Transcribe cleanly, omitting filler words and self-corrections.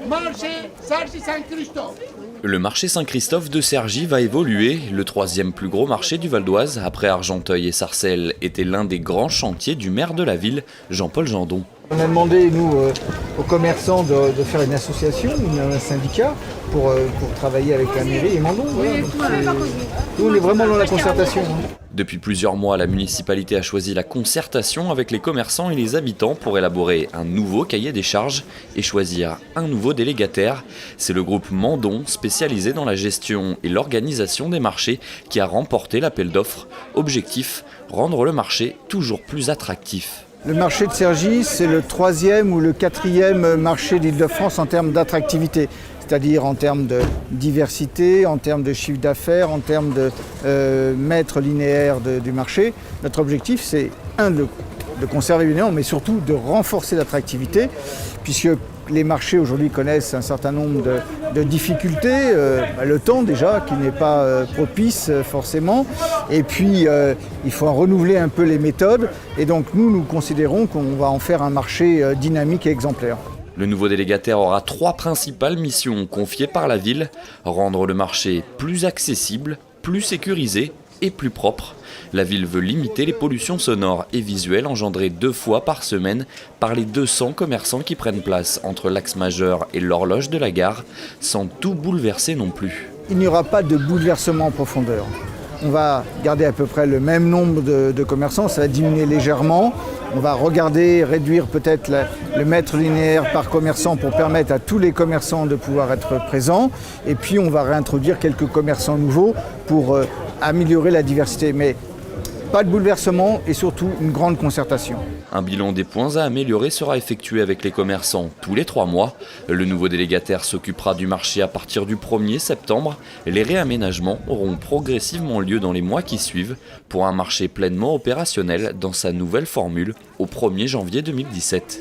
Marché Cergy Saint-Christophe. Le marché Saint-Christophe de Cergy va évoluer. Le troisième plus gros marché du Val d'Oise, après Argenteuil et Sarcelles, était l'un des grands chantiers du maire de la ville, Jean-Paul Jandon. On a demandé, nous, aux commerçants de faire une association, un syndicat, pour travailler avec la mairie et Mandon. Voilà. Nous, on est vraiment dans la concertation. Depuis plusieurs mois, la municipalité a choisi la concertation avec les commerçants et les habitants pour élaborer un nouveau cahier des charges et choisir un nouveau délégataire. C'est le groupe Mandon, spécialisé dans la gestion et l'organisation des marchés, qui a remporté l'appel d'offres. Objectif, rendre le marché toujours plus attractif. Le marché de Cergy, c'est le 3e ou le 4e marché d'Île-de-France en termes d'attractivité, c'est-à-dire en termes de diversité, en termes de chiffre d'affaires, en termes de mètres linéaires du marché. Notre objectif, c'est de conserver évidemment, mais surtout de renforcer l'attractivité, puisque les marchés aujourd'hui connaissent un certain nombre de difficultés, le temps déjà qui n'est pas propice forcément, et puis il faut en renouveler un peu les méthodes, et donc nous considérons qu'on va en faire un marché dynamique et exemplaire. Le nouveau délégataire aura 3 principales missions confiées par la ville: rendre le marché plus accessible, plus sécurisé et plus propre. La ville veut limiter les pollutions sonores et visuelles engendrées 2 fois par semaine par les 200 commerçants qui prennent place entre l'axe majeur et l'horloge de la gare, sans tout bouleverser non plus. Il n'y aura pas de bouleversement en profondeur. On va garder à peu près le même nombre de commerçants, ça va diminuer légèrement. On va réduire peut-être le mètre linéaire par commerçant pour permettre à tous les commerçants de pouvoir être présents. Et puis on va réintroduire quelques commerçants nouveaux pour améliorer la diversité. Mais pas de bouleversement et surtout une grande concertation. Un bilan des points à améliorer sera effectué avec les commerçants tous les 3 mois. Le nouveau délégataire s'occupera du marché à partir du 1er septembre. Les réaménagements auront progressivement lieu dans les mois qui suivent pour un marché pleinement opérationnel dans sa nouvelle formule au 1er janvier 2017.